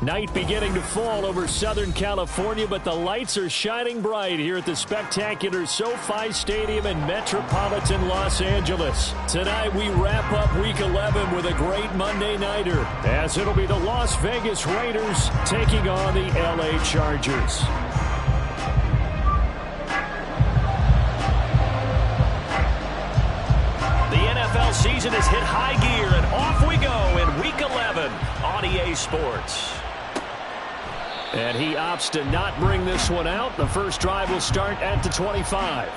Night beginning to fall over Southern California, but the lights are shining bright here at the spectacular SoFi Stadium in metropolitan Los Angeles. Tonight we wrap up Week 11 with a great Monday nighter, as it'll be the Las Vegas Raiders taking on the LA Chargers. The NFL season has hit high gear, and off we go in Week 11 on EA Sports. And he opts to not bring this one out. The first drive will start at the 25.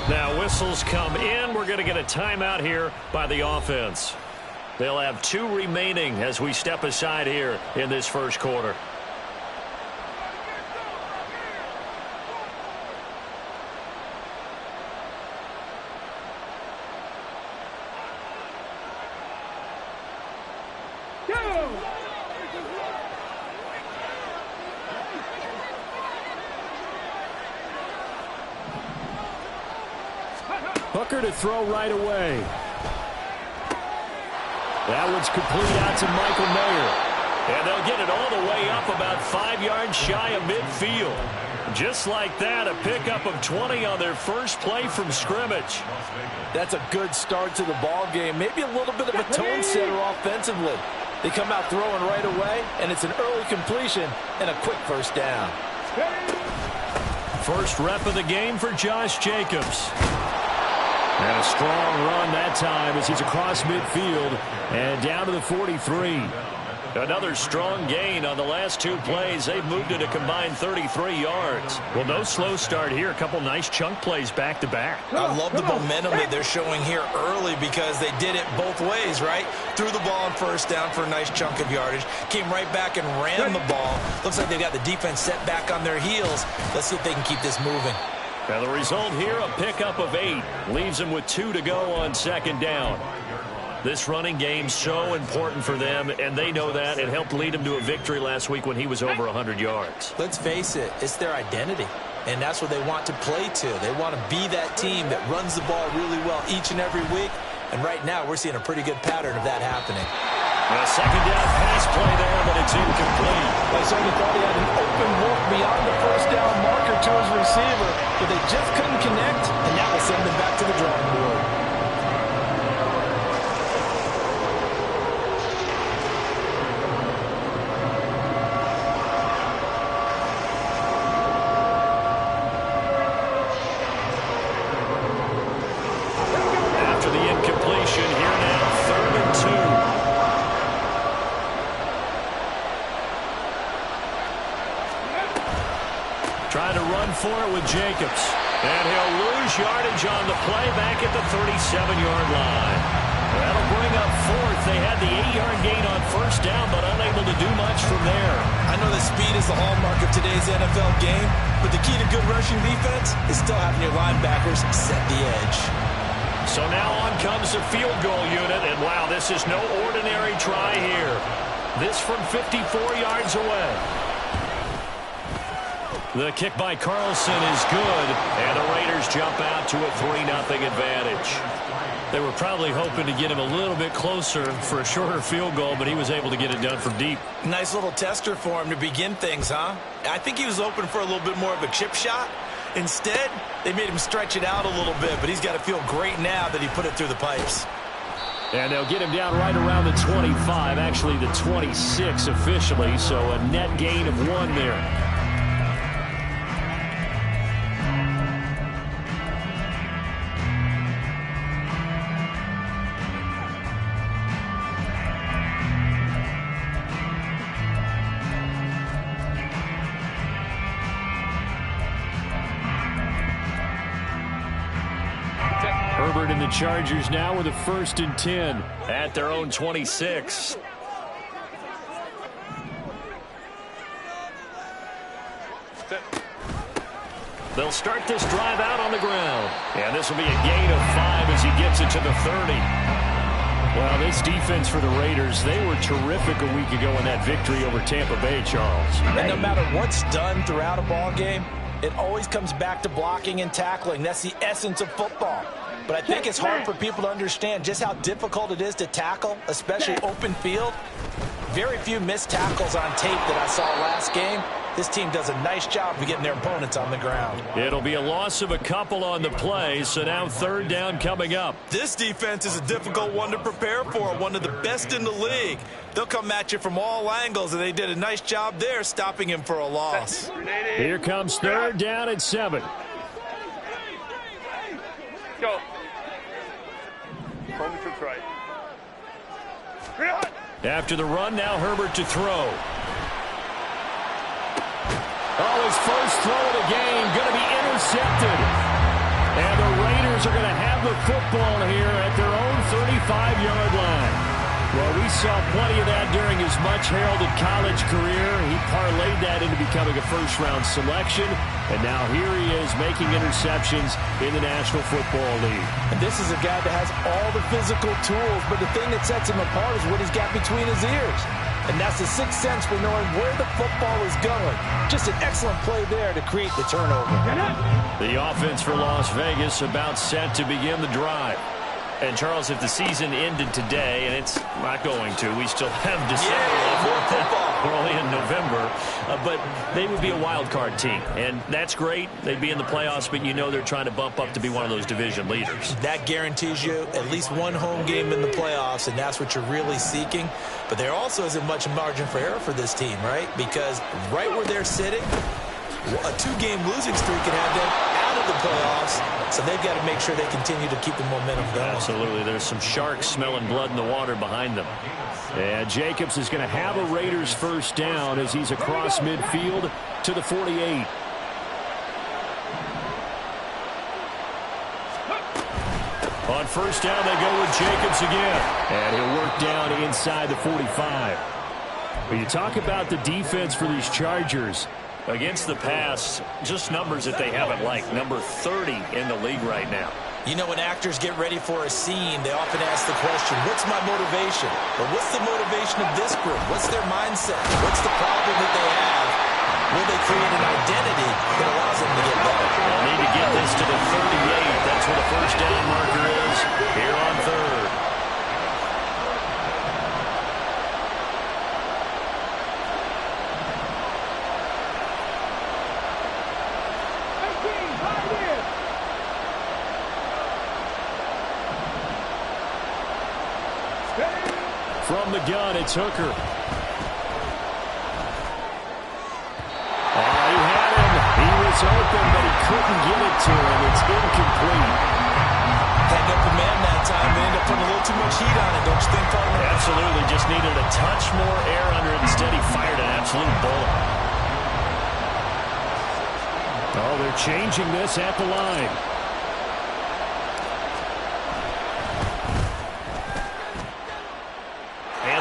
Now whistles come in. We're going to get a timeout here by the offense. They'll have 2 remaining as we step aside here in this first quarter. Hooker to throw right away. That one's complete out to Michael Mayer. And they'll get it all the way up about 5 yards shy of midfield. Just like that, a pickup of 20 on their first play from scrimmage. That's a good start to the ball game. Maybe a little bit of a tone setter offensively. They come out throwing right away, and it's an early completion and a quick first down. First rep of the game for Josh Jacobs. And a strong run that time as he's across midfield and down to the 43. Another strong gain on the last 2 plays. They've moved it a combined 33 yards. Well, no slow start here. A couple nice chunk plays back-to-back. I love the momentum that they're showing here early because they did it both ways, right? Threw the ball on first down for a nice chunk of yardage. Came right back and ran the ball. Looks like they've got the defense set back on their heels. Let's see if they can keep this moving. And the result here, a pickup of 8. Leaves them with 2 to go on second down. This running game so important for them, and they know that. It helped lead them to a victory last week when he was over 100 yards. Let's face it, it's their identity, and that's what they want to play to. They want to be that team that runs the ball really well each and every week, and right now we're seeing a pretty good pattern of that happening. A second down pass play there, but it's incomplete. I certainly thought he had an open look beyond the first down marker to his receiver, but they just couldn't connect, and that will send them back to the drawing board. After the incompletion, here now, 3rd and 2. Trying to run for it with Jacobs. And he'll lose yardage on the play back at the 37-yard line. That'll bring up 4th. They had the 8-yard gain on first down, but unable to do much from there. I know that speed is the hallmark of today's NFL game, but the key to good rushing defense is still having your linebackers set the edge. So now on comes the field goal unit, and wow, this is no ordinary try here. This from 54 yards away. The kick by Carlson is good, and the Raiders jump out to a 3-0 advantage. They were probably hoping to get him a little bit closer for a shorter field goal, but he was able to get it done from deep. Nice little tester for him to begin things, huh? I think he was open for a little bit more of a chip shot. Instead, they made him stretch it out a little bit, but he's got to feel great now that he put it through the pipes. And they'll get him down right around the 25, actually the 26 officially, so a net gain of 1 there. Herbert and the Chargers now with a 1st and 10 at their own 26. They'll start this drive out on the ground. And this will be a gain of 5 as he gets it to the 30. Well, this defense for the Raiders, they were terrific a week ago in that victory over Tampa Bay, Charles. And no matter what's done throughout a ball game, it always comes back to blocking and tackling. That's the essence of football. But I think it's hard for people to understand just how difficult it is to tackle, especially open field. Very few missed tackles on tape that I saw last game. This team does a nice job of getting their opponents on the ground. It'll be a loss of a couple on the play, so now third down coming up. This defense is a difficult one to prepare for, one of the best in the league. They'll come at you from all angles, and they did a nice job there stopping him for a loss. Here comes third down and 7. Go. Home to right. After the run, now Herbert to throw. Oh, his first throw of the game going to be intercepted. And the Raiders are going to have the football here at their own 35-yard line. Well, we saw plenty of that during his much-heralded college career. He parlayed that into becoming a first-round selection. And now here he is making interceptions in the National Football League. And this is a guy that has all the physical tools, but the thing that sets him apart is what he's got between his ears. And that's the sixth sense for knowing where the football is going. Just an excellent play there to create the turnover. The offense for Las Vegas about set to begin the drive. And, Charles, if the season ended today, and it's not going to, we still have December. We're only in November. But they would be a wild card team. And that's great. They'd be in the playoffs, but you know they're trying to bump up to be one of those division leaders. That guarantees you at least one home game in the playoffs, and that's what you're really seeking. But there also isn't much margin for error for this team, right? Because right where they're sitting, a two-game losing streak can have them out of the playoffs, so they've got to make sure they continue to keep the momentum going. Absolutely. There's some sharks smelling blood in the water behind them. And Jacobs is going to have a Raiders first down as he's across midfield to the 48. On first down, they go with Jacobs again. And he'll work down inside the 45. When you talk about the defense for these Chargers, against the pass, just numbers that they haven't liked. Number 30 in the league right now. You know, when actors get ready for a scene, they often ask the question, what's my motivation? Or what's the motivation of this group? What's their mindset? What's the problem that they have? Will they create an identity that allows them to get better? They'll need to get this to the 38. That's where the first down marker is here on third. From the gun, it's Hooker. He had him. He was open, but he couldn't get it to him. It's incomplete. Had upper man that time. They ended up putting a little too much heat on it, don't you think, partner? Absolutely. Just needed a touch more air under it. Instead, he fired an absolute bullet. Oh, they're changing this at the line.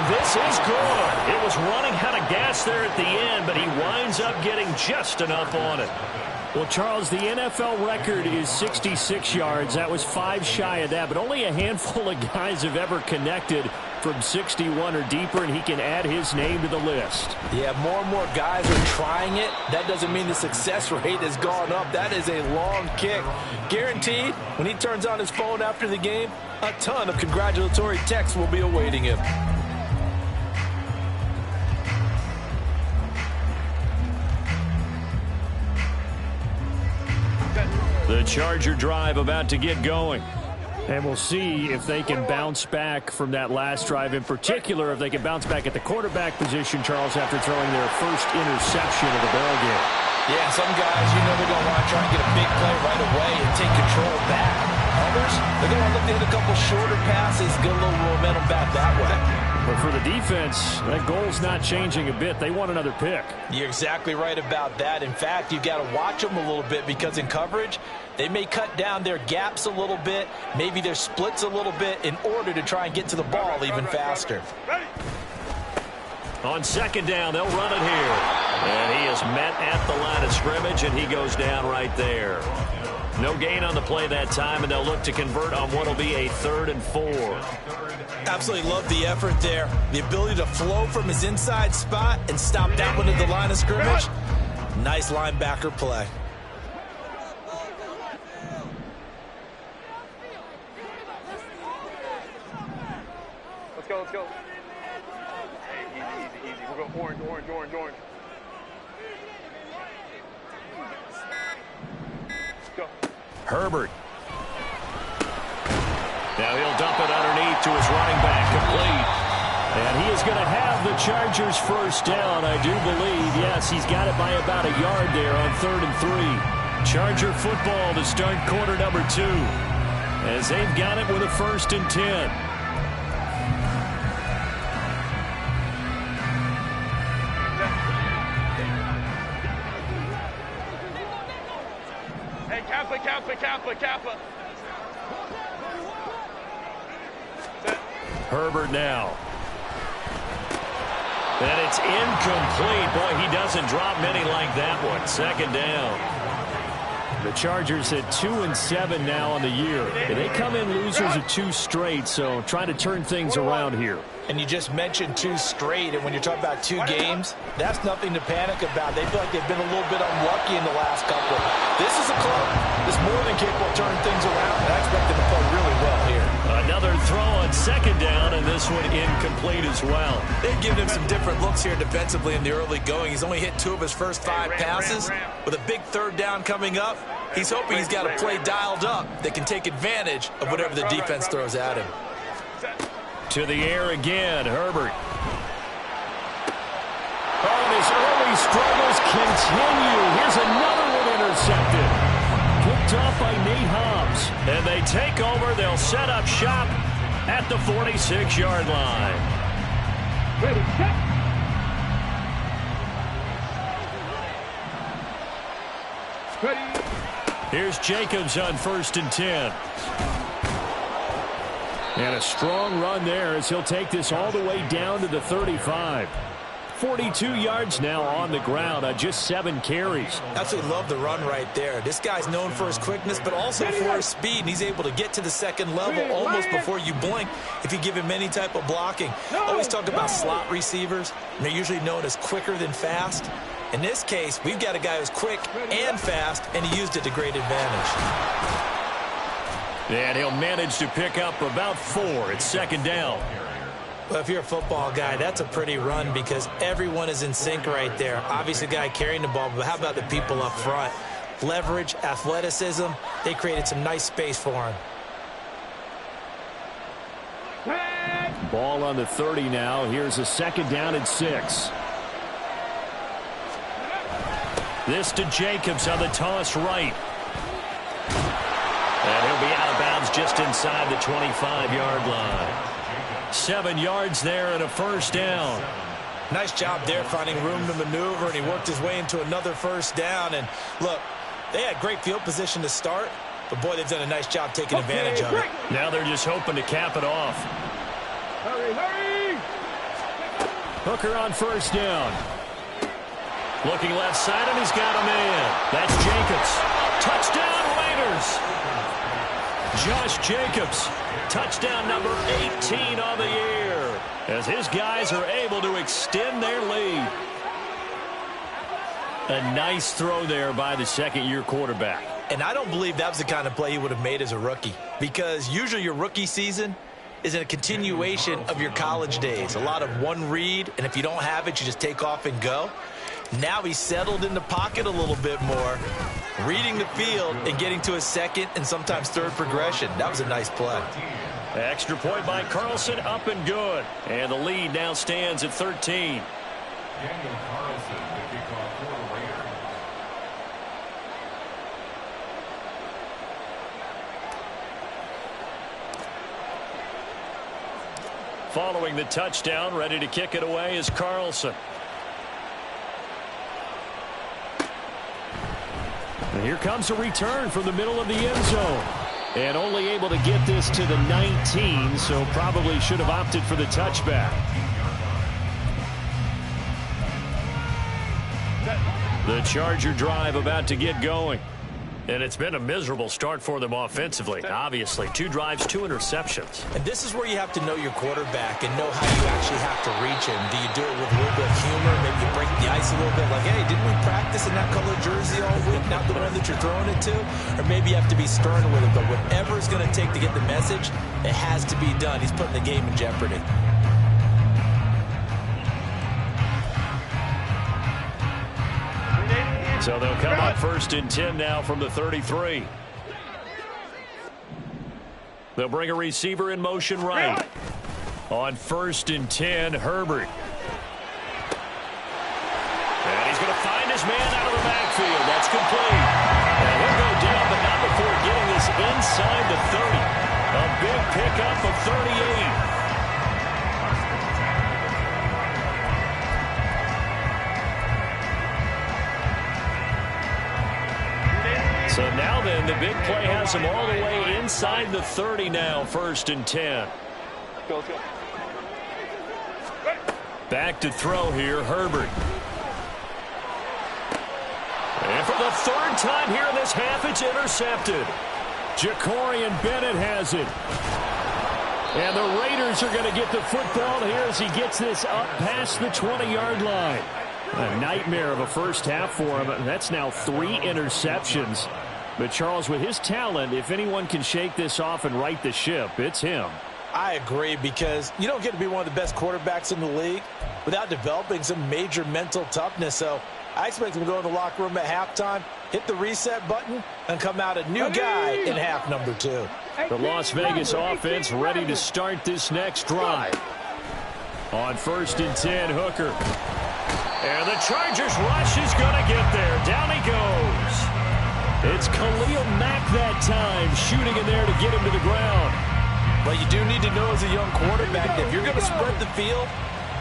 This is good. It was running out of gas there at the end, but he winds up getting just enough on it. Well, Charles, the NFL record is 66 yards. That was 5 shy of that, but only a handful of guys have ever connected from 61 or deeper, and he can add his name to the list. Yeah, more and more guys are trying it. That doesn't mean the success rate has gone up. That is a long kick. Guaranteed, when he turns on his phone after the game, a ton of congratulatory texts will be awaiting him. The Charger drive about to get going. And we'll see if they can bounce back from that last drive. In particular, if they can bounce back at the quarterback position, Charles, after throwing their first interception of the ball game. Yeah, some guys, you know they're going to want to try and get a big play right away and take control back. Others, they're going to look to hit a couple shorter passes, get a little momentum back that way. But for the defense, that goal's not changing a bit. They want another pick. You're exactly right about that. In fact, you've got to watch them a little bit because in coverage, they may cut down their gaps a little bit, maybe their splits a little bit in order to try and get to the ball even faster. On second down, they'll run it here. And he is met at the line of scrimmage, and he goes down right there. No gain on the play that time, and they'll look to convert on what will be a 3rd and 4. Absolutely love the effort there. The ability to flow from his inside spot and stop that one at the line of scrimmage. Nice linebacker play. Let's go. Hey, easy. We'll go orange. Go. Herbert. Now he'll dump it underneath to his running back, complete. And he is going to have the Chargers first down, I do believe. Yes, he's got it by about a yard there on 3rd and 3. Charger football to start quarter number 2. As they've got it with a 1st and 10. Hey, Kappa. Herbert now. And it's incomplete. Boy, he doesn't drop many like that one. 2nd down. The Chargers at 2-7 now on the year. They come in losers of 2 straight, so trying to turn things around here. And you just mentioned 2 straight, and when you're talking about 2 games, that's nothing to panic about. They feel like they've been a little bit unlucky in the last couple. This is a club that's more than capable of turning things around, and I expect them to play really well here. Another throw on 2nd down, and this one incomplete as well. They've given him some different looks here defensively in the early going. He's only hit 2 of his first 5 passes. With a big 3rd down coming up, he's hoping he's got a play dialed up that can take advantage of whatever the defense throws at him. To the air again, Herbert. Oh, and his early struggles continue. Here's another one intercepted. Picked off by Nate Hobbs. And they take over. They'll set up shop at the 46-yard line. Ready, set. Ready. Here's Jacobs on 1st and 10. And a strong run there as he'll take this all the way down to the 35. 42 yards now on the ground on just 7 carries. Absolutely love the run right there. This guy's known for his quickness, but also for his speed, and he's able to get to the 2nd level almost before you blink if you give him any type of blocking. Always talk about slot receivers, and they're usually known as quicker than fast. In this case, we've got a guy who's quick and fast, and he used it to great advantage. And he'll manage to pick up about 4. It's 2nd down. Well, if you're a football guy, that's a pretty run because everyone is in sync right there. Obviously, the guy carrying the ball, but how about the people up front? Leverage, athleticism, they created some nice space for him. Ball on the 30 now. Here's a 2nd down and 6. This to Jacobs on the toss right. And he'll be out of bounds just inside the 25-yard line. 7 yards there and a 1st down. Nice job there finding room to maneuver, and he worked his way into another 1st down. And look, they had great field position to start, but boy, they've done a nice job taking advantage of it. Now they're just hoping to cap it off. Hurry! Hooker on 1st down. Looking left side, and he's got a man. That's Jacobs. Touchdown, Raiders. Josh Jacobs, touchdown number 18 on the year, as his guys are able to extend their lead. A nice throw there by the 2nd-year quarterback. And I don't believe that was the kind of play he would have made as a rookie, because usually your rookie season is a continuation of your college days. A lot of one read, and if you don't have it, you just take off and go. Now he's settled in the pocket a little bit more, reading the field and getting to a 2nd and sometimes 3rd progression. That was a nice play. Extra point by Carlson, up and good. And the lead now stands at 13. Daniel Carlson, the kickoff for the Raiders. Following the touchdown, ready to kick it away is Carlson. And here comes a return from the middle of the end zone. And only able to get this to the 19, so probably should have opted for the touchback. The Charger drive about to get going. And it's been a miserable start for them offensively. Obviously, 2 drives, 2 interceptions. And this is where you have to know your quarterback and know how you actually have to reach him. Do you do it with a little bit of humor? Maybe you break the ice a little bit like, hey, didn't we practice in that color jersey all week, not the one that you're throwing it to? Or maybe you have to be stern with it. But whatever it's going to take to get the message, it has to be done. He's putting the game in jeopardy. So they'll come up 1st and 10 now from the 33. They'll bring a receiver in motion right. On 1st and 10, Herbert. And he's going to find his man out of the backfield. That's complete. And he'll go down, but not before getting this inside the 30. A big pickup of 38. So now then, the big play has him all the way inside the 30 now, 1st and 10. Back to throw here, Herbert. And for the 3rd time here in this half, it's intercepted. Jacorian Bennett has it. And the Raiders are going to get the football here as he gets this up past the 20-yard line. A nightmare of a first half for him. That's now 3 interceptions. But, Charles, with his talent, if anyone can shake this off and right the ship, it's him. I agree, because you don't get to be one of the best quarterbacks in the league without developing some major mental toughness. So I expect him to go in the locker room at halftime, hit the reset button, and come out a new guy in half number 2. The Las Vegas offense ready to start this next drive. On 1st and 10, Hooker. And the Chargers rush is going to get there. Down he goes. It's Khalil Mack that time, shooting in there to get him to the ground. But you do need to know as a young quarterback that if you're going to spread the field,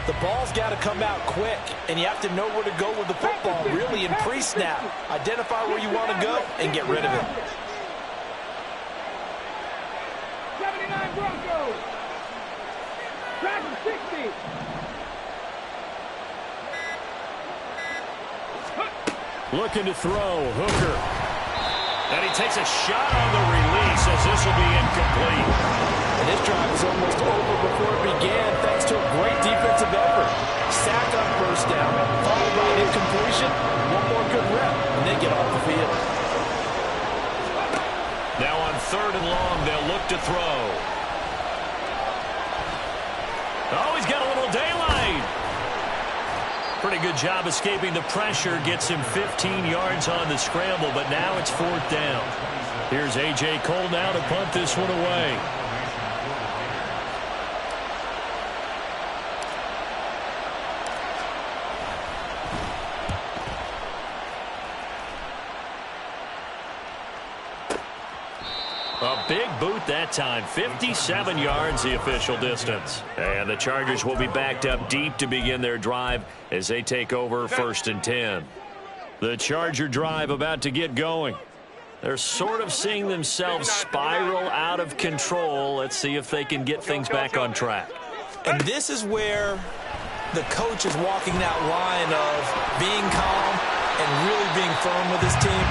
the ball's got to come out quick. And you have to know where to go with the football, really, in pre-snap. Identify where you want to go and get rid of it. 79 Broncos. Track 60. Looking to throw, Hooker. And he takes a shot on the release as this will be incomplete. And this drive is almost over before it began thanks to a great defensive effort. Sack on 1st down, followed by an incompletion, one more good rep, and they get off the field. Now on 3rd and long, they'll look to throw. Oh, he's got a little daylight. Pretty good job escaping the pressure. Gets him 15 yards on the scramble, but now it's 4th down. Here's A.J. Cole now to punt this one away. A big boot that time. 57 yards the official distance. And the Chargers will be backed up deep to begin their drive as they take over 1st and 10. The Charger drive about to get going. They're sort of seeing themselves spiral out of control. Let's see if they can get things back on track. And this is where the coach is walking that line of being calm and really being firm with his team.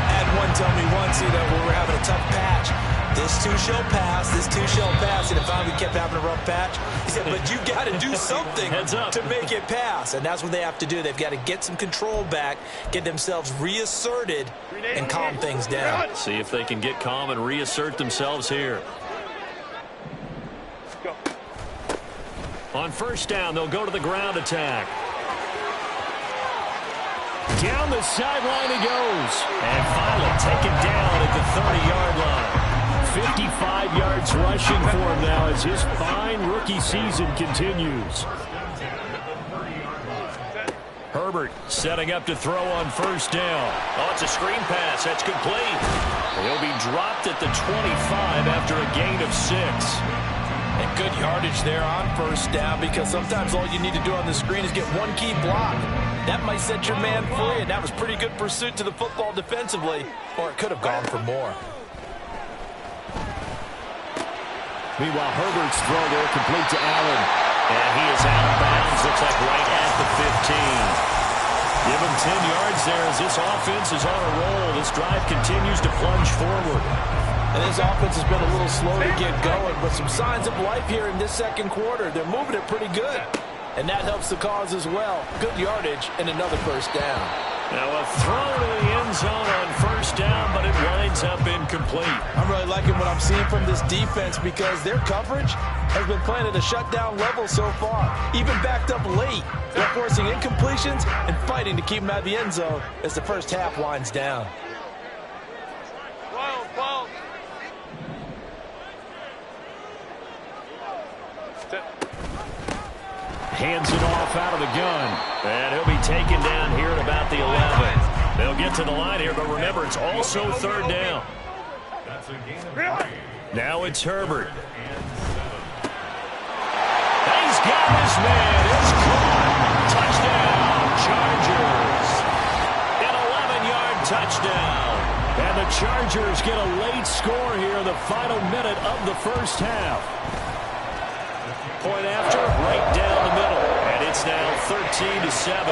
I had one tell me once, we were having a tough patch. This too shall pass, this too shall pass. And finally we kept having a rough patch. He said, but you got to do something to make it pass. And that's what they have to do. They've got to get some control back, get themselves reasserted, and calm things down. See if they can get calm and reassert themselves here. On 1st down, they'll go to the ground attack. Down the sideline he goes. And finally taken down at the 30-yard line. 55 yards rushing for him now as his fine rookie season continues. Herbert setting up to throw on 1st down. Oh, it's a screen pass. That's complete. He'll be dropped at the 25 after a gain of 6. And good yardage there on 1st down, because sometimes all you need to do on the screen is get one key block. That might set your man free, and that was pretty good pursuit to the football defensively, or it could have gone for more. Meanwhile, Herbert's throw there complete to Allen. And he is out of bounds. Looks like right at the 15. Give him 10 yards there as this offense is on a roll. This drive continues to plunge forward. And his offense has been a little slow to get going, but some signs of life here in this second quarter. They're moving it pretty good, and that helps the cause as well. Good yardage and another first down. Now a throw to the end zone on first down, but it winds up incomplete. I'm really liking what I'm seeing from this defense because their coverage has been playing at a shutdown level so far. Even backed up late, they're forcing incompletions and fighting to keep them out of the end zone as the first half winds down. Hands it off out of the gun. And he'll be taken down here at about the 11. They'll get to the line here, but remember, it's also third down. That's a gain of 3. Now it's Herbert. He's got his man. It's caught. Touchdown, Chargers. An 11-yard touchdown. And the Chargers get a late score here in the final minute of the first half. Point after, right down the middle. And it's now 13-7.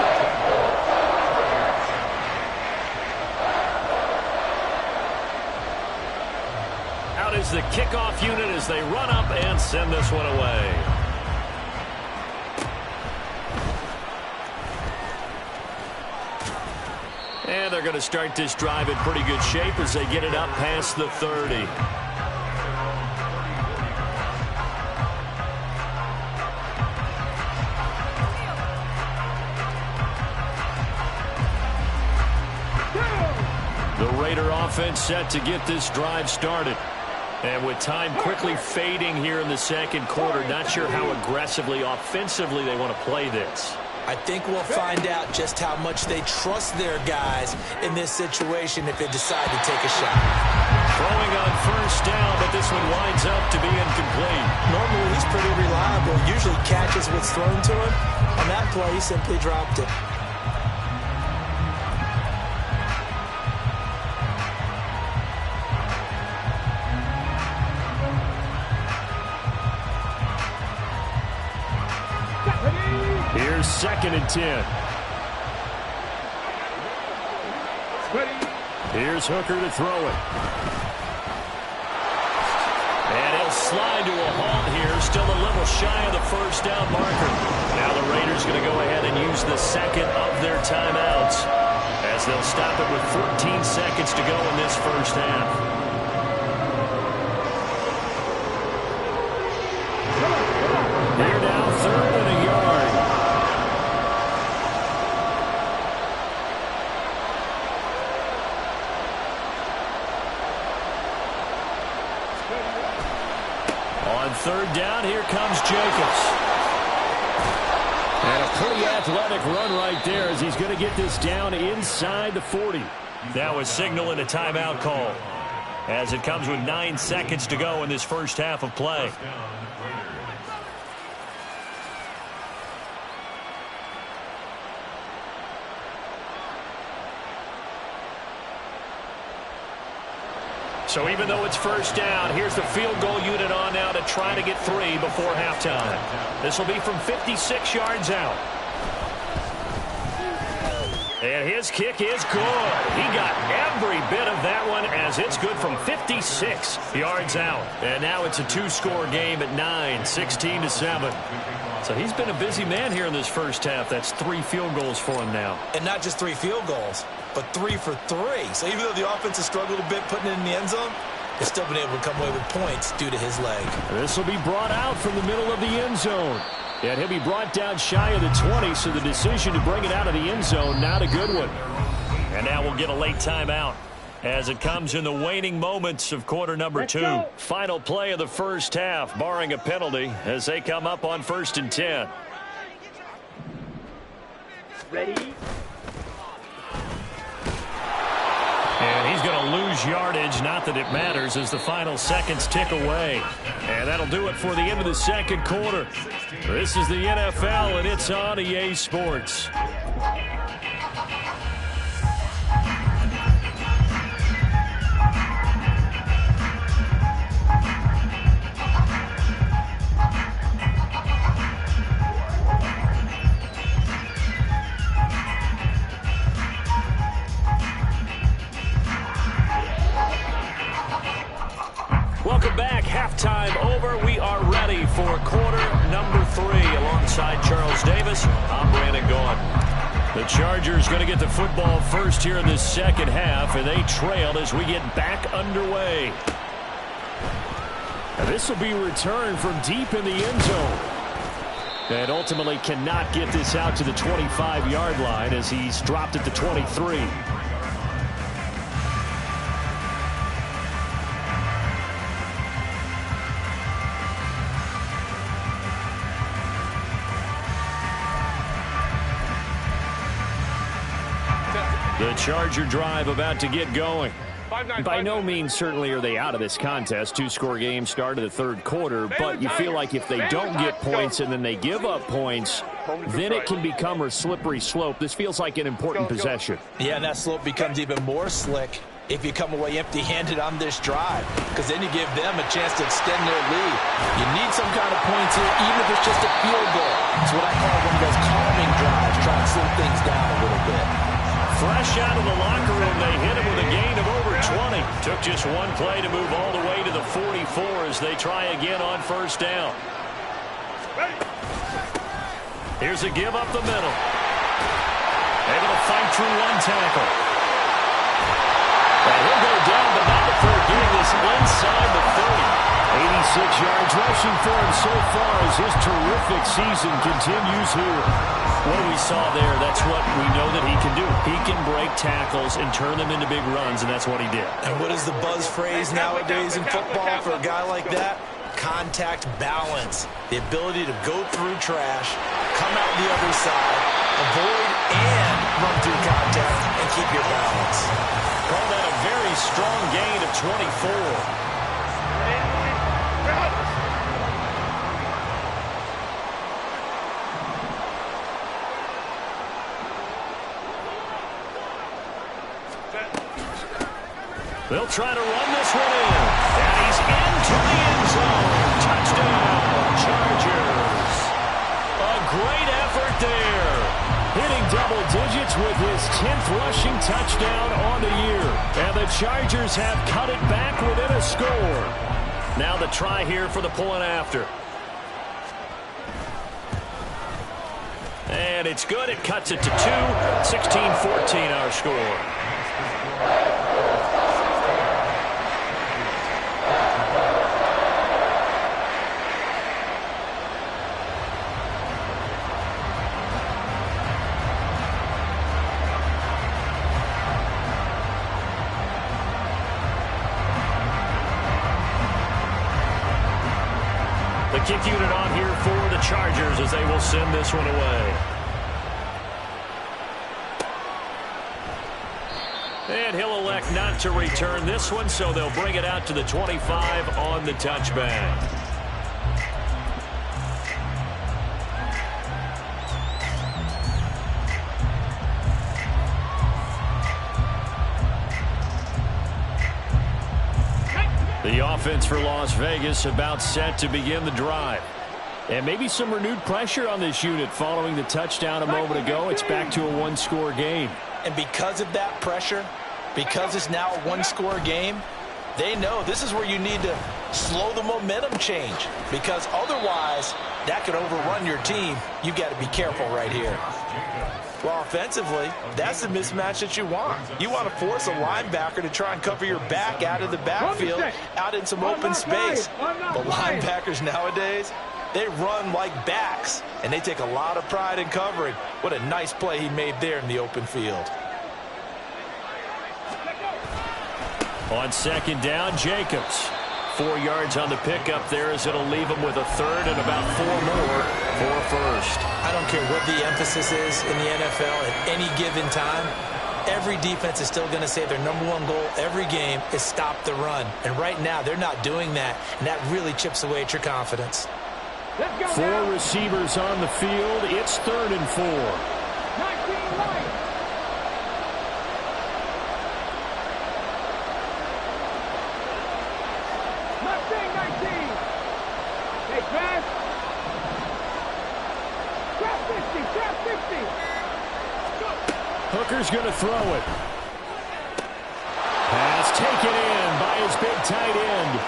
Out is the kickoff unit as they run up and send this one away. And they're going to start this drive in pretty good shape as they get it up past the 30. The Raider offense set to get this drive started. And with time quickly fading here in the second quarter, not sure how aggressively, offensively they want to play this. I think we'll find out just how much they trust their guys in this situation if they decide to take a shot. Throwing on first down, but this one winds up to be incomplete. Normally, he's pretty reliable. Usually catches what's thrown to him. On that play, he simply dropped it. Here's 2nd and 10. Here's Hooker to throw it. And he'll slide to a halt here, still a little shy of the first down marker. Now the Raiders going to go ahead and use the second of their timeouts as they'll stop it with 14 seconds to go in this first half. They're now 3rd and a yard. On 3rd down, here comes Jacobs. And a pretty athletic run right there as he's going to get this down inside the 40. Now a signal and a timeout call as it comes with 9 seconds to go in this first half of play. So even though it's first down, here's the field goal unit on now to try to get 3 before halftime. This will be from 56 yards out. And his kick is good. He got every bit of that one as it's good from 56 yards out. And now it's a 2-score game at 9, 16-7. So he's been a busy man here in this first half. That's 3 field goals for him now. And not just 3 field goals, but 3 for 3. So even though the offense has struggled a bit putting it in the end zone, they've still been able to come away with points due to his leg. This will be brought out from the middle of the end zone. And he'll be brought down shy of the 20, so the decision to bring it out of the end zone, not a good one. And now we'll get a late timeout as it comes in the waning moments of quarter number 2. Final play of the first half, barring a penalty, as they come up on 1st and 10. Ready? And he's going to lose yardage, not that it matters, as the final seconds tick away. And that'll do it for the end of the second quarter. This is the NFL, and it's on EA Sports. halftime over. We are ready for quarter number 3. Alongside Charles Davis, I'm Brandon Gaudin. The Chargers going to get the football first here in this second half, and they trail as we get back underway. And this will be returned from deep in the end zone. And ultimately cannot get this out to the 25-yard line as he's dropped at the 23. The Charger drive about to get going. By no means certainly are they out of this contest. 2-score game start of the third quarter, but you feel like if they don't get points and then they give up points, then it can become a slippery slope. This feels like an important possession. Yeah, and that slope becomes even more slick if you come away empty-handed on this drive, because then you give them a chance to extend their lead. You need some kind of points here, even if it's just a field goal. It's what I call one of those calming drives, try and slow things down a little bit. Fresh out of the locker room, they hit him with a gain of over 20. Took just one play to move all the way to the 44 as they try again on first down. Here's a give up the middle. Able to fight through one tackle. And he'll go down, but not before getting this inside the 30. 86 yards rushing for him so far as his terrific season continues here. What we saw there, that's what we know that he can do. He can break tackles and turn them into big runs, and that's what he did. And what is the buzz phrase nowadays in football for a guy like that? Contact balance. The ability to go through trash, come out the other side, avoid and run through contact, and keep your balance. Call that a very strong gain of 24. They'll try to run this one in. And he's into the end zone. Touchdown, Chargers. A great effort there. Hitting double digits with his 10th rushing touchdown on the year. And the Chargers have cut it back within a score. Now the try here for the point after. And it's good. It cuts it to 2. 16-14 our score. The kick unit on here for the Chargers as they will send this one away. And he'll elect not to return this one, so they'll bring it out to the 25 on the touchback. The offense for Las Vegas about set to begin the drive. And maybe some renewed pressure on this unit following the touchdown a moment ago. It's back to a one-score game. And because of that pressure, because it's now a one-score game, they know this is where you need to slow the momentum change, because otherwise that could overrun your team. You've got to be careful right here. Well, offensively, that's the mismatch that you want. You want to force a linebacker to try and cover your back out of the backfield, out in some open space. But linebackers nowadays, they run like backs, and they take a lot of pride in covering. What a nice play he made there in the open field. On second down, Jacobs. 4 yards on the pickup there as it'll leave him with a third and about 4 more for a first. I don't care what the emphasis is in the NFL at any given time. Every defense is still going to say their #1 goal every game is stop the run. And right now, they're not doing that, and that really chips away at your confidence. 4 receivers on the field. It's 3rd and 4. 19 right. Mustang 19. Hey, pass. Trap 50, trap 50. Hooker's going to throw it. Pass taken in by his big tight end.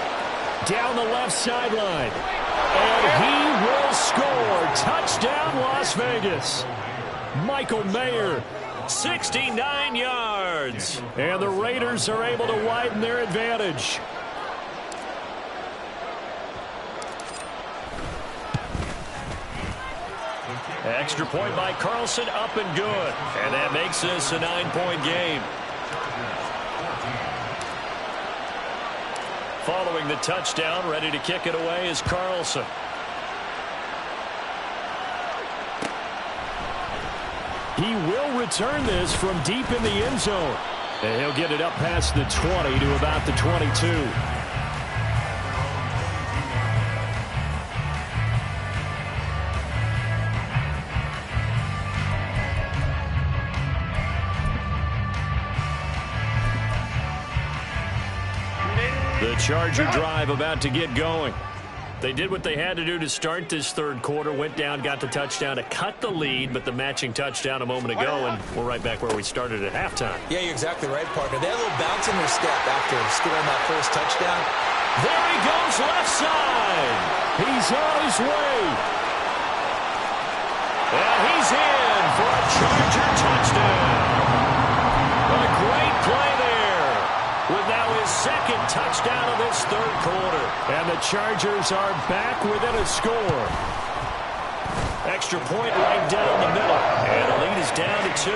down the left sideline. And he will score. Touchdown, Las Vegas. Michael Mayer. 69 yards. And the Raiders are able to widen their advantage. Extra point by Carlson, up and good. And that makes this a 9-point game. Following the touchdown, ready to kick it away is Carlson. He will return this from deep in the end zone. And he'll get it up past the 20 to about the 22. The Charger drive about to get going. They did what they had to do to start this third quarter, went down, got the touchdown to cut the lead, but the matching touchdown a moment ago, and we're right back where we started at halftime. Yeah, you're exactly right, partner. They had a little bounce in their step after scoring that first touchdown. There he goes, left side. He's on his way. And he's in for a Charger touchdown. A great play there, with now his second touchdown of this third quarter. And the Chargers are back within a score. Extra point right down the middle. And the lead is down to 2.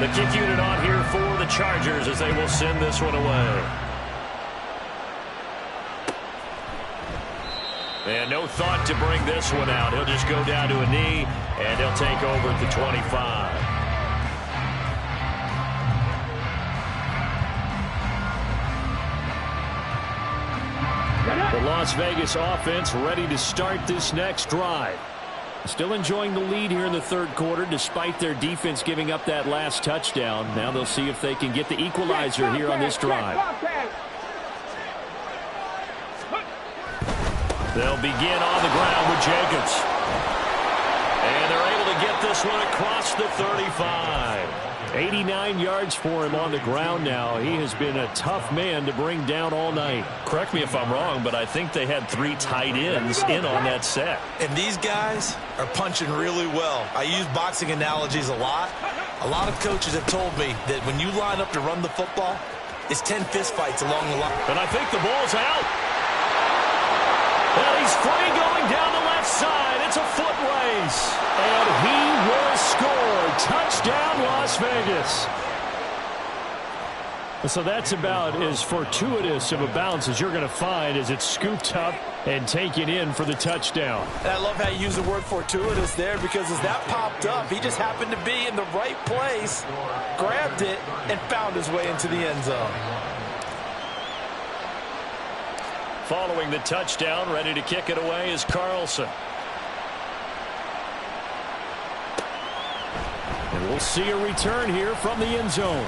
The kick unit on here for the Chargers as they will send this one away. And no thought to bring this one out. He'll just go down to a knee, and he'll take over at the 25. The Las Vegas offense ready to start this next drive. Still enjoying the lead here in the third quarter despite their defense giving up that last touchdown. Now they'll see if they can get the equalizer here on this drive. They'll begin on the ground with Jacobs. And they're able to get this one across the 35. 89 yards for him on the ground now. He has been a tough man to bring down all night. Correct me if I'm wrong, but I think they had 3 tight ends in on that set. And these guys are punching really well. I use boxing analogies a lot. A lot of coaches have told me that when you line up to run the football, it's 10 fistfights along the line. And I think the ball's out. And he's free going down the left side. It's a foot race. And he will score. Touchdown, Las Vegas. So that's about as fortuitous of a bounce as you're going to find as it's scooped up and taken in for the touchdown. And I love how you use the word fortuitous there, because as that popped up, he just happened to be in the right place, grabbed it, and found his way into the end zone. Following the touchdown, ready to kick it away is Carlson. And we'll see a return here from the end zone.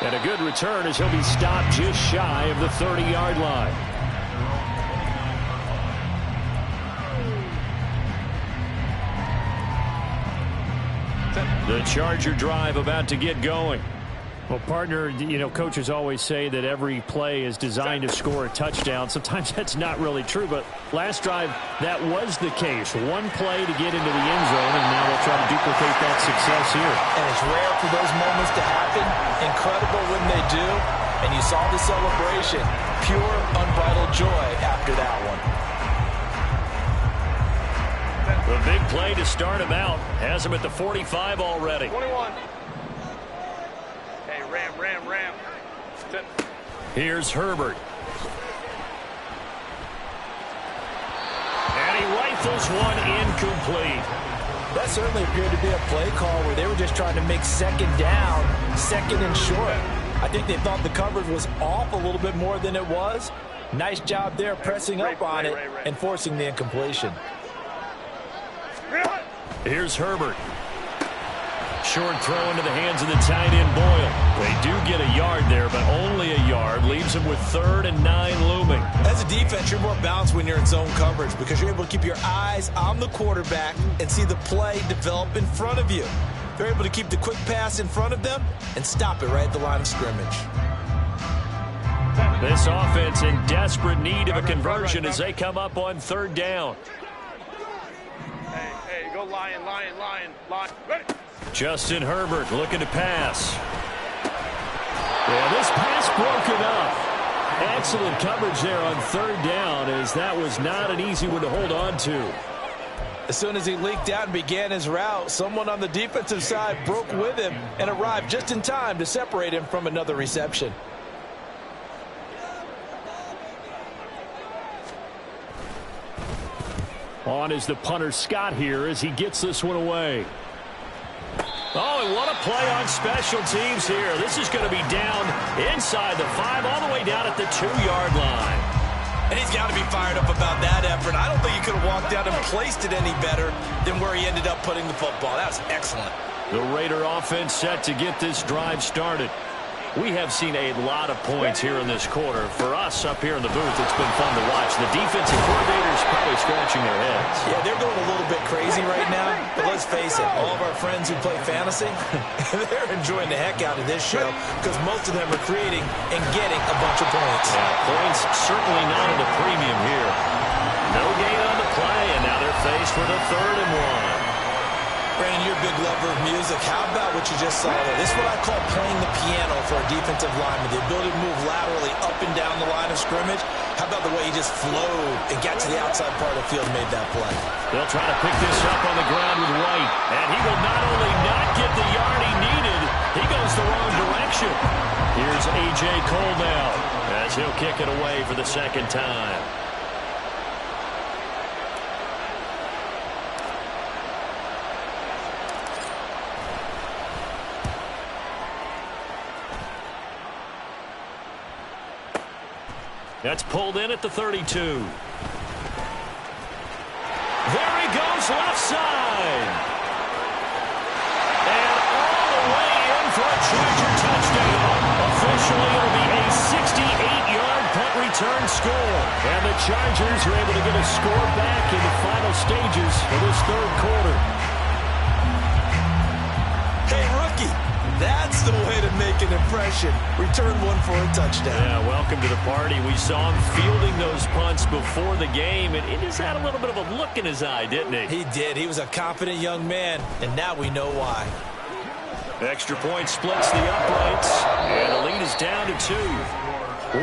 And a good return as he'll be stopped just shy of the 30-yard line. The Charger drive about to get going. Well, partner, you know, coaches always say that every play is designed to score a touchdown. Sometimes that's not really true, but last drive, that was the case. One play to get into the end zone, and now they'll try to duplicate that success here. And it's rare for those moments to happen. Incredible when they do. And you saw the celebration. Pure, unbridled joy after that one. The big play to start him out. Has him at the 45 already. 21. Hey, Ram. Here's Herbert. And he rifles one incomplete. That certainly appeared to be a play call where they were just trying to make second down, second and short. I think they thought the coverage was off a little bit more than it was. Nice job there pressing up on it and forcing the incompletion. Here's Herbert. Short throw into the hands of the tight end, Boyle. They do get a yard there, but only a yard. Leaves them with 3rd and 9 looming. As a defense, you're more balanced when you're in zone coverage because you're able to keep your eyes on the quarterback and see the play develop in front of you. They're able to keep the quick pass in front of them and stop it right at the line of scrimmage. This offense in desperate need of a conversion as they come up on 3rd down. Hey, go lion. Ready? Justin Herbert looking to pass. Yeah, this pass broken up. Excellent coverage there on 3rd down, as that was not an easy one to hold on to. As soon as he leaked out and began his route, someone on the defensive side broke with him and arrived just in time to separate him from another reception. On is the punter Scott here as he gets this one away. Oh, and what a play on special teams here. This is going to be down inside the 5, all the way down at the 2-yard line. And he's got to be fired up about that effort. I don't think he could have walked out and placed it any better than where he ended up putting the football. That was excellent. The Raider offense set to get this drive started. We have seen a lot of points here in this quarter. For us up here in the booth, it's been fun to watch. The defensive coordinators probably scratching their heads. Yeah, they're going a little bit crazy right now. But let's face it, all of our friends who play fantasy, they're enjoying the heck out of this show because most of them are creating and getting a bunch of points. Yeah, points certainly not at a premium here. No gain on the play, and now they're faced with a 3rd and 1. Brandon, you're a big lover of music. How about what you just saw there? This is what I call playing the piano for a defensive lineman. The ability to move laterally up and down the line of scrimmage. How about the way he just flowed and got to the outside part of the field and made that play? They'll try to pick this up on the ground with White. And he will not only not get the yard he needed, he goes the wrong direction. Here's A.J. Cole now as he'll kick it away for the 2nd time. That's pulled in at the 32. There he goes, left side. And all the way in for a Charger touchdown. Officially, it'll be a 68-yard punt return score. And the Chargers are able to get a score back in the final stages of this 3rd quarter. Hey, rookie. That's the way to make an impression. Return one for a touchdown. Yeah, welcome to the party. We saw him fielding those punts before the game, and he just had a little bit of a look in his eye, didn't he? He did. He was a confident young man, and now we know why. Extra point splits the uprights, and the lead is down to 2.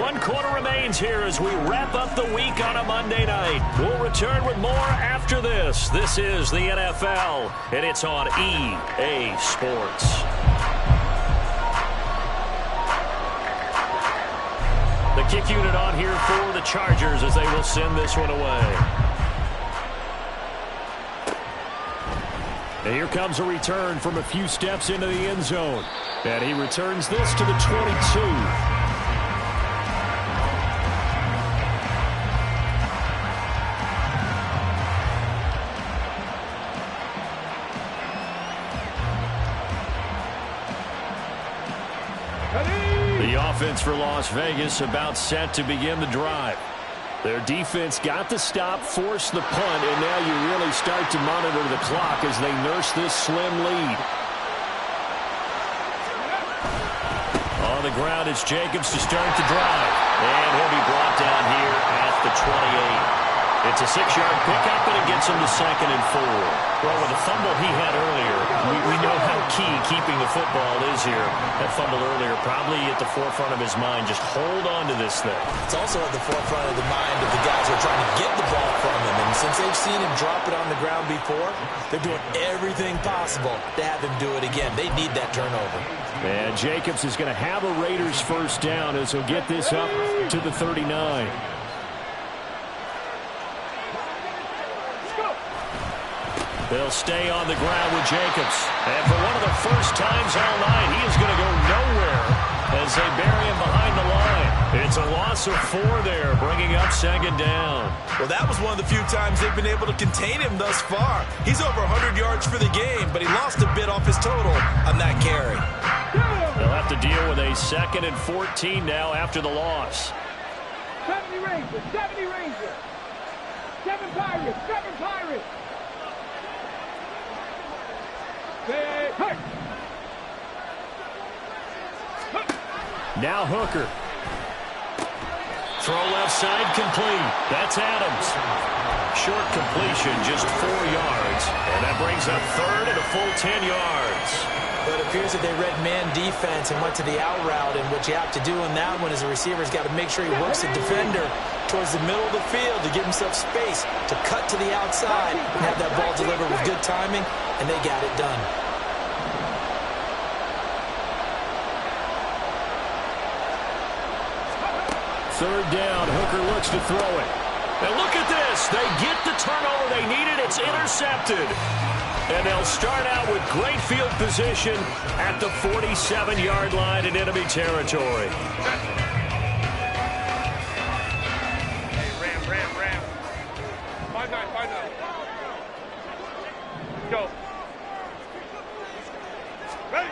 1 quarter remains here as we wrap up the week on a Monday night. We'll return with more after this. This is the NFL, and it's on EA Sports. The kick unit on here for the Chargers as they will send this one away. And here comes a return from a few steps into the end zone. And he returns this to the 22. Offense for Las Vegas about set to begin the drive. Their defense got the stop, forced the punt, and now you really start to monitor the clock as they nurse this slim lead. On the ground, it's Jacobs to start the drive. And he'll be brought down here at the 28. It's a 6-yard pickup, and it gets him to 2nd and 4. Well, with the fumble he had earlier, we know how key keeping the football is here. That fumble earlier probably at the forefront of his mind. Just hold on to this thing. It's also at the forefront of the mind of the guys who are trying to get the ball from him. And since they've seen him drop it on the ground before, they're doing everything possible to have him do it again. They need that turnover. And Jacobs is going to have a Raiders 1st down as he'll get this up to the 39. They'll stay on the ground with Jacobs. And for one of the first times all night, he is going to go nowhere as they bury him behind the line. It's a loss of 4 there, bringing up second down. Well, that was one of the few times they've been able to contain him thus far. He's over 100 yards for the game, but he lost a bit off his total on that carry. They'll have to deal with a 2nd and 14 now after the loss. 70 Rangers, 70 Rangers. 7 Pirates, 7 Pirates. Now Hooker. Throw left side complete. That's Adams. Short completion, just 4 yards. And that brings up 3rd and a full 10 yards. But it appears that they read man defense and went to the out route, and what you have to do in that one is a receiver's got to make sure he works the defender towards the middle of the field to give himself space to cut to the outside and have that ball delivered with good timing, and they got it done. Third down, Hooker looks to throw it. And look at this. They get the turnover they needed. It's intercepted. And they'll start out with great field position at the 47-yard line in enemy territory. Hey, Ram. 5-9. Go. Ready.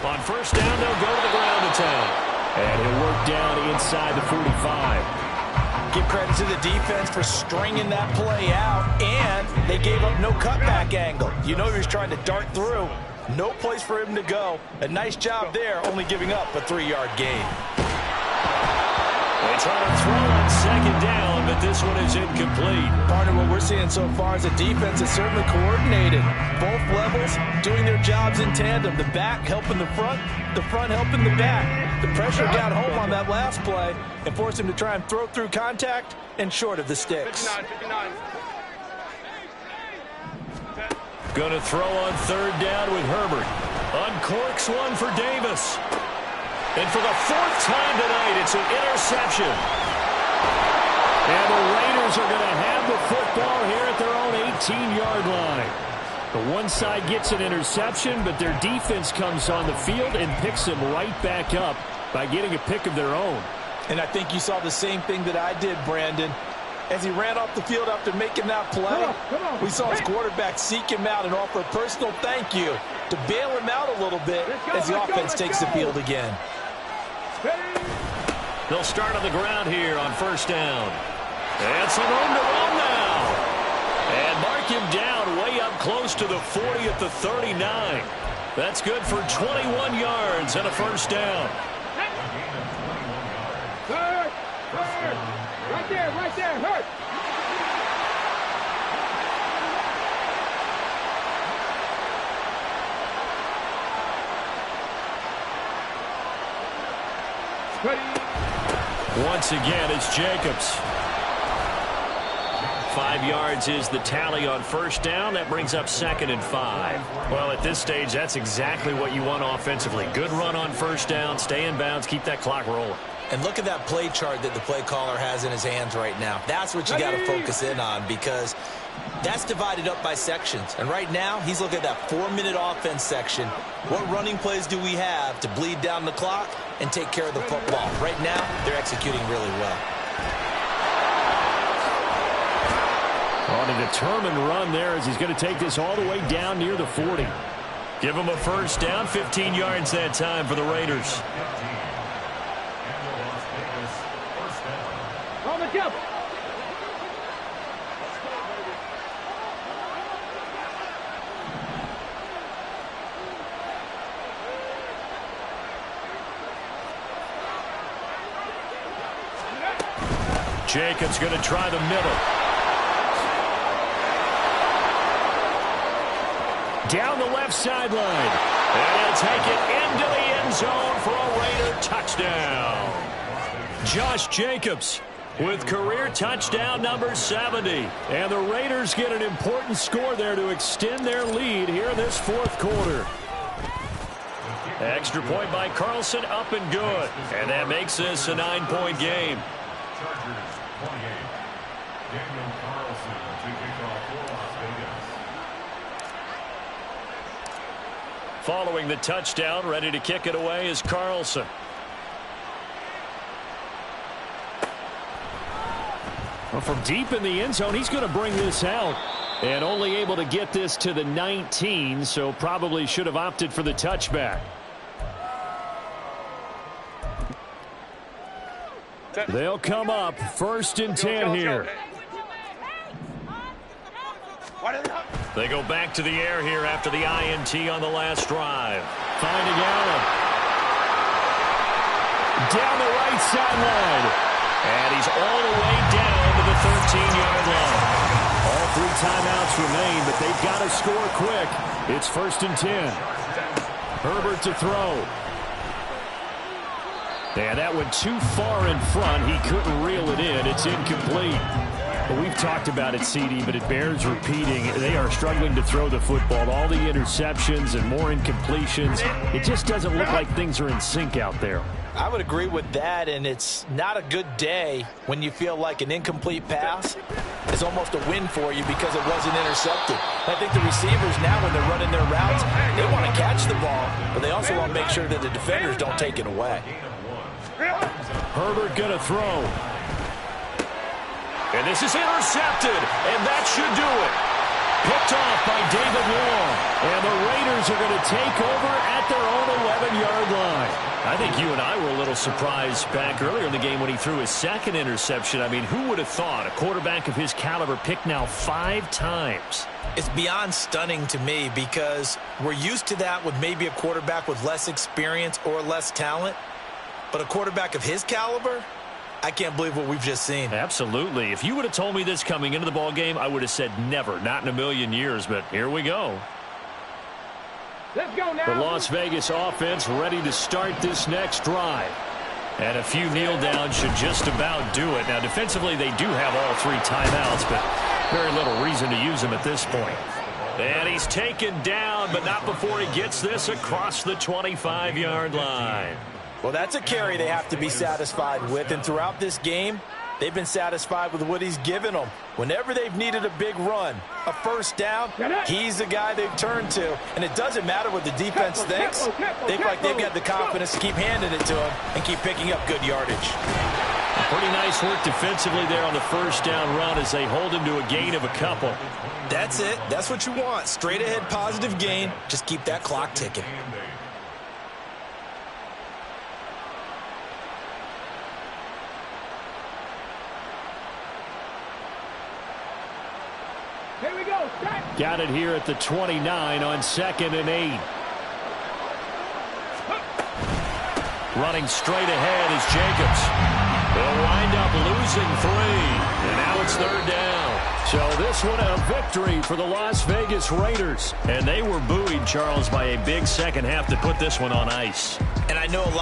On first down, they'll go to the ground attack. And he'll work down inside the 45. Give credit to the defense for stringing that play out, and they gave up no cutback angle. You know he was trying to dart through. No place for him to go. A nice job there, only giving up a 3-yard gain. They try to throw on second down, but this one is incomplete. Partner, what we're seeing so far is a defense that's certainly coordinated. Both levels doing their jobs in tandem. The back helping the front helping the back. The pressure got home on that last play and forced him to try and throw through contact and short of the sticks. 59. Going to throw on third down with Herbert. Uncorks one for Davis. And for the 4th time tonight, it's an interception. And the Raiders are going to have the football here at their own 18-yard line. The one side gets an interception, but their defense comes on the field and picks them right back up by getting a pick of their own. And I think you saw the same thing that I did, Brandon. As he ran off the field after making that play, we saw his quarterback seek him out and offer a personal thank you to bail him out a little bit as the offense takes the field again. They'll start on the ground here on first down. And some room to run now. And mark him down way up close to the 40 at the 39. That's good for 21 yards and a first down. Hurt. Right there, hurt. Once again, it's Jacobs. 5 yards is the tally on first down. That brings up 2nd and 5. Well, at this stage, that's exactly what you want offensively. Good run on first down, stay in bounds, keep that clock rolling. And look at that play chart that the play caller has in his hands right now. That's what you got to focus in on, because that's divided up by sections. And right now, he's looking at that 4-minute offense section. What running plays do we have to bleed down the clock and take care of the football? Right now, they're executing really well. On a determined run there as he's going to take this all the way down near the 40. Give him a first down, 15 yards that time for the Raiders. On the jump. Jacobs going to try the middle. Down the left sideline. And he'll take it into the end zone for a Raider touchdown. Josh Jacobs with career touchdown number 70. And the Raiders get an important score there to extend their lead here in this 4th quarter. Extra point by Carlson, up and good. And that makes this a 9-point game. Chargers 28. Daniel Carlson to kick off for Las Vegas. Following the touchdown, ready to kick it away is Carlson. Well, from deep in the end zone, he's going to bring this out. And only able to get this to the 19, so probably should have opted for the touchback. They'll come up 1st and 10 here. They go back to the air here after the INT on the last drive. Finding Allen. Down the right sideline. And he's all the way down to the 13-yard line. All 3 timeouts remain, but they've got to score quick. It's 1st and 10. Herbert to throw. And that went too far in front. He couldn't reel it in. It's incomplete. Well, we've talked about it, CD, but it bears repeating. They are struggling to throw the football. All the interceptions and more incompletions. It just doesn't look like things are in sync out there. I would agree with that, and it's not a good day when you feel like an incomplete pass is almost a win for you because it wasn't intercepted. I think the receivers now, when they're running their routes, they want to catch the ball, but they also want to make sure that the defenders don't take it away. Herbert going to throw. And this is intercepted, and that should do it. Picked off by David Long. And the Raiders are going to take over at their own 11-yard line. I think you and I were a little surprised back earlier in the game when he threw his 2nd interception. I mean, who would have thought a quarterback of his caliber picked now 5 times? It's beyond stunning to me because we're used to that with maybe a quarterback with less experience or less talent. But a quarterback of his caliber, I can't believe what we've just seen. Absolutely. If you would have told me this coming into the ball game, I would have said never, not in a million years. But here we go. Let's go now. The Las Vegas offense ready to start this next drive. And a few kneel downs should just about do it. Now, defensively, they do have all 3 timeouts, but very little reason to use them at this point. And he's taken down, but not before he gets this across the 25-yard line. Well, that's a carry they have to be satisfied with, and throughout this game, they've been satisfied with what he's given them. Whenever they've needed a big run, a 1st down, he's the guy they've turned to. And it doesn't matter what the defense thinks. They feel like they've got the confidence to keep handing it to him and keep picking up good yardage. Pretty nice work defensively there on the 1st down run as they hold him to a gain of a couple. That's it. That's what you want. Straight ahead positive gain. Just keep that clock ticking. Here we go. Got it here at the 29 on 2nd and 8. Running straight ahead is Jacobs. They'll wind up losing 3. And now it's 3rd down. So this one a victory for the Las Vegas Raiders. And they were buoyed, Charles, by a big second half to put this one on ice. And I know a lot